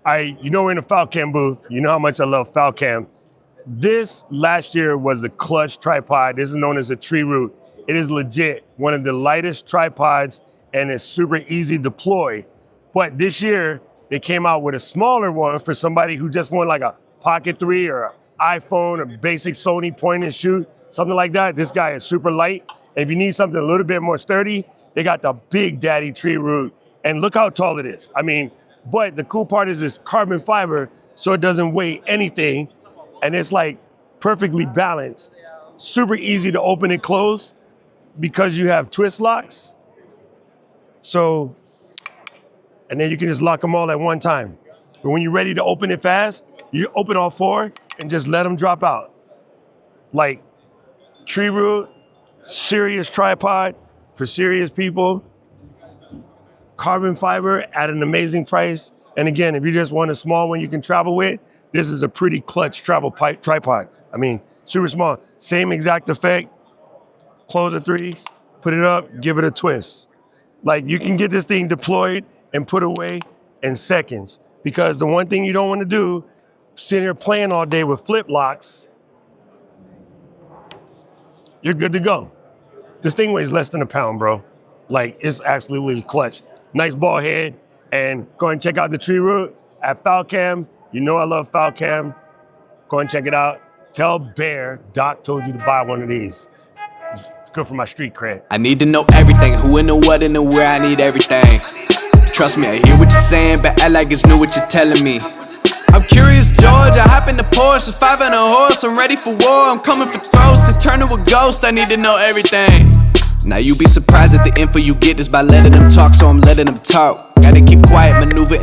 You know we're in a Falcam booth. You know how much I love Falcam. This last year was a clutch tripod. This is known as a tree root. It is legit one of the lightest tripods and it's super easy to deploy. But this year, they came out with a smaller one for somebody who just want like a Pocket 3 or an iPhone or basic Sony point and shoot, something like that. This guy is super light. And if you need something a little bit more sturdy, they got the Big Daddy tree root. And look how tall it is. I mean, but the cool part is it's carbon fiber, so it doesn't weigh anything. And it's like perfectly balanced. Super easy to open and close because you have twist locks. So, and then you can just lock them all at one time. But when you're ready to open it fast, you open all four and just let them drop out. Like tree root, serious tripod for serious people. Carbon fiber at an amazing price. And again, if you just want a small one you can travel with, this is a pretty clutch travel tripod. I mean, super small, same exact effect. Close the 3, put it up, give it a twist. Like you can get this thing deployed and put away in seconds. Because the one thing you don't want to do, sitting here playing all day with flip locks, you're good to go. This thing weighs less than a pound, bro. Like it's absolutely clutch. Nice ball head, and go and check out the tree root at Falcam. You know I love Falcam. Go and check it out. Tell Bear Doc told you to buy one of these. It's good for my street cred. I need to know everything, who and the what and the where, I need everything. Trust me, I hear what you're saying, but act like it's new what you're telling me. I'm curious, George, I hop in the Porsche, it's 5 and a horse, I'm ready for war, I'm coming for throats, to turn to a ghost, I need to know everything. Now you be surprised at the info you get is by letting them talk, so I'm letting them talk. Gotta keep quiet, maneuver